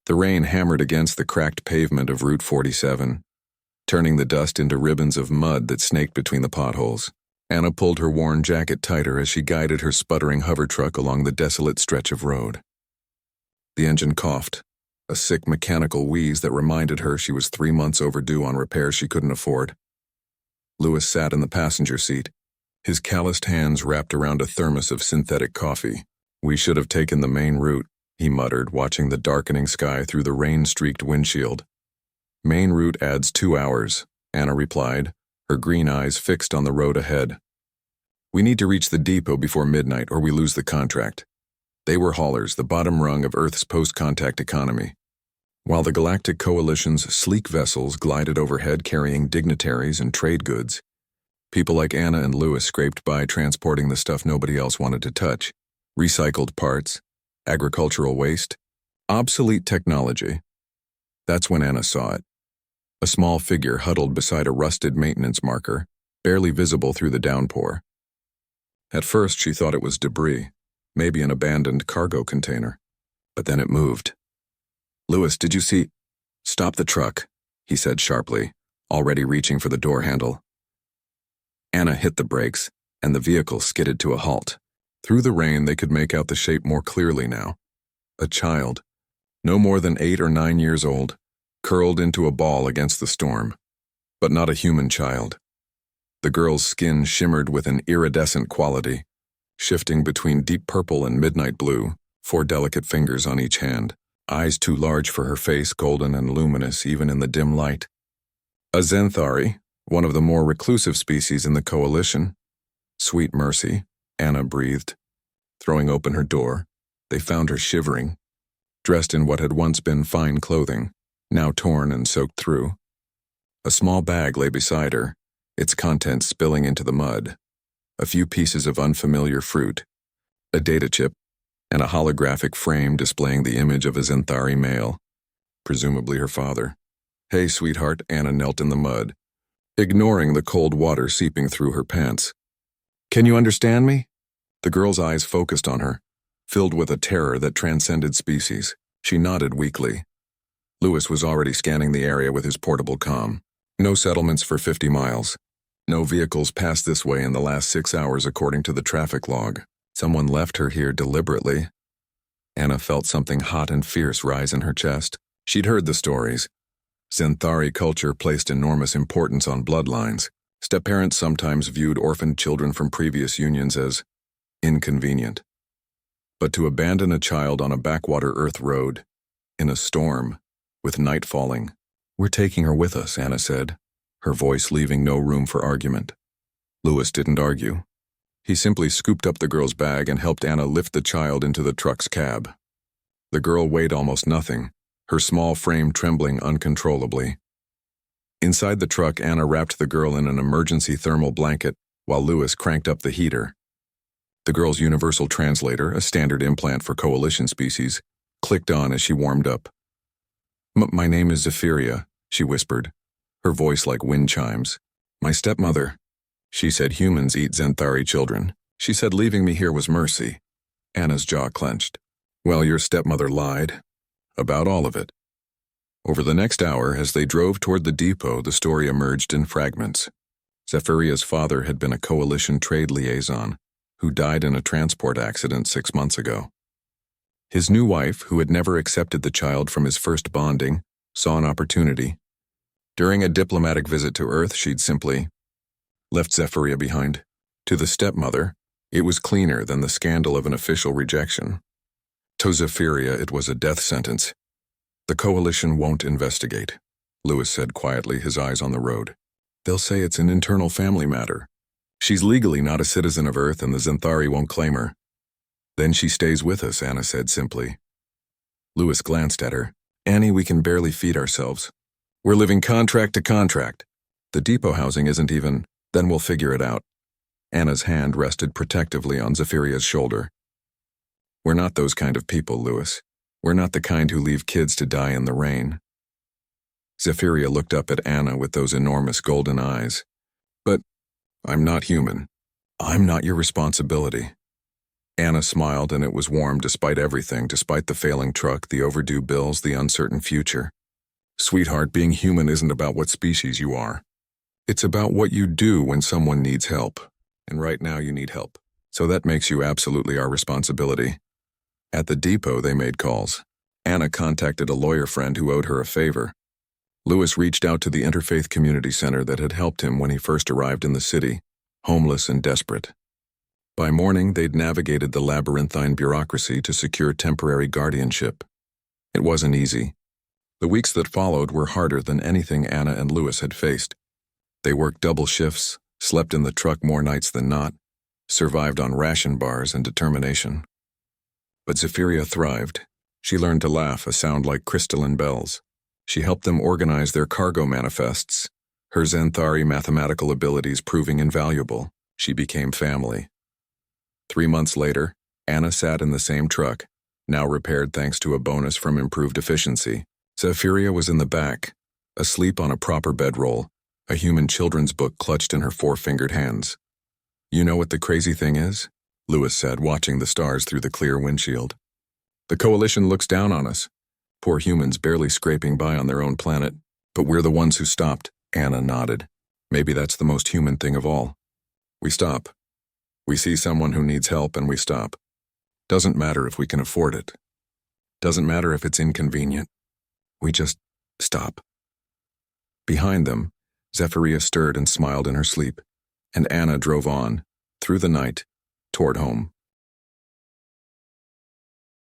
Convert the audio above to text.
The rain hammered against the cracked pavement of Route 47, turning the dust into ribbons of mud that snaked between the potholes. Anna pulled her worn jacket tighter as she guided her sputtering hover truck along the desolate stretch of road. The engine coughed, a sick mechanical wheeze that reminded her she was 3 months overdue on repairs she couldn't afford. Louis sat in the passenger seat, his calloused hands wrapped around a thermos of synthetic coffee. "We should have taken the main route," he muttered, watching the darkening sky through the rain-streaked windshield. "Main route adds 2 hours," Anna replied, her green eyes fixed on the road ahead. "We need to reach the depot before midnight or we lose the contract." They were haulers, the bottom rung of Earth's post-contact economy. While the Galactic Coalition's sleek vessels glided overhead carrying dignitaries and trade goods, people like Anna and Louis scraped by transporting the stuff nobody else wanted to touch: recycled parts, agricultural waste, obsolete technology. That's when Anna saw it. A small figure huddled beside a rusted maintenance marker, barely visible through the downpour. At first she thought it was debris, maybe an abandoned cargo container. But then it moved. "Louis, did you see—" "Stop the truck," he said sharply, already reaching for the door handle. Anna hit the brakes, and the vehicle skidded to a halt. Through the rain they could make out the shape more clearly now. A child, no more than 8 or 9 years old, curled into a ball against the storm. But not a human child. The girl's skin shimmered with an iridescent quality, shifting between deep purple and midnight blue, 4 delicate fingers on each hand, eyes too large for her face, golden and luminous even in the dim light. A Xanthari, one of the more reclusive species in the Coalition. Sweet mercy, Anna breathed. Throwing open her door, they found her shivering, dressed in what had once been fine clothing, now torn and soaked through. A small bag lay beside her, its contents spilling into the mud. A few pieces of unfamiliar fruit, a data chip, and a holographic frame displaying the image of a Xanthari male, presumably her father. "Hey, sweetheart," Anna knelt in the mud, ignoring the cold water seeping through her pants. "Can you understand me?" The girl's eyes focused on her, filled with a terror that transcended species. She nodded weakly. Louis was already scanning the area with his portable comm. No settlements for 50 miles. No vehicles passed this way in the last 6 hours according to the traffic log. Someone left her here deliberately. Anna felt something hot and fierce rise in her chest. She'd heard the stories. Xanthari culture placed enormous importance on bloodlines. Step-parents sometimes viewed orphaned children from previous unions as inconvenient. But to abandon a child on a backwater Earth road, in a storm, with night falling— "We're taking her with us," Anna said, her voice leaving no room for argument. Louis didn't argue. He simply scooped up the girl's bag and helped Anna lift the child into the truck's cab. The girl weighed almost nothing, her small frame trembling uncontrollably. Inside the truck, Anna wrapped the girl in an emergency thermal blanket while Louis cranked up the heater. The girl's universal translator, a standard implant for Coalition species, clicked on as she warmed up. My name is Zephyria," she whispered, her voice like wind chimes. "My stepmother." She said humans eat Xanthari children. She said leaving me here was mercy. Anna's jaw clenched. "Well, your stepmother lied. About all of it." Over the next hour, as they drove toward the depot, the story emerged in fragments. Zephyria's father had been a Coalition trade liaison who died in a transport accident 6 months ago. His new wife, who had never accepted the child from his first bonding, saw an opportunity. During a diplomatic visit to Earth, she'd simply left Zephyria behind. To the stepmother, it was cleaner than the scandal of an official rejection. To Zephyria, it was a death sentence. "The Coalition won't investigate," Louis said quietly, his eyes on the road. "They'll say it's an internal family matter. She's legally not a citizen of Earth and the Xanthari won't claim her." "Then she stays with us," Anna said simply. Louis glanced at her. "Annie, we can barely feed ourselves. We're living contract to contract. The depot housing isn't even— Then we'll figure it out." Anna's hand rested protectively on Zephyria's shoulder. "We're not those kind of people, Louis. We're not the kind who leave kids to die in the rain." Zephyria looked up at Anna with those enormous golden eyes. "But I'm not human. I'm not your responsibility." Anna smiled, and it was warm despite everything, despite the failing truck, the overdue bills, the uncertain future. Sweetheart, being human isn't about what species you are. It's about what you do when someone needs help. And right now you need help. So that makes you absolutely our responsibility. At the depot, they made calls. Anna contacted a lawyer friend who owed her a favor. Lewis reached out to the Interfaith Community Center that had helped him when he first arrived in the city, homeless and desperate. By morning, they'd navigated the labyrinthine bureaucracy to secure temporary guardianship. It wasn't easy. The weeks that followed were harder than anything Anna and Lewis had faced. They worked double shifts, slept in the truck more nights than not, survived on ration bars and determination. But Zephyria thrived. She learned to laugh, a sound like crystalline bells. She helped them organize their cargo manifests, her Zenthari mathematical abilities proving invaluable. She became family. 3 months later, Anna sat in the same truck, now repaired thanks to a bonus from improved efficiency. Zephyria was in the back, asleep on a proper bedroll, a human children's book clutched in her 4-fingered hands. You know what the crazy thing is? Lewis said, watching the stars through the clear windshield. The Coalition looks down on us. Poor humans barely scraping by on their own planet, but we're the ones who stopped. Anna nodded. Maybe that's the most human thing of all. We stop. We see someone who needs help and we stop. Doesn't matter if we can afford it. Doesn't matter if it's inconvenient. We just stop. Behind them, Zephyria stirred and smiled in her sleep, and Anna drove on, through the night, toward home.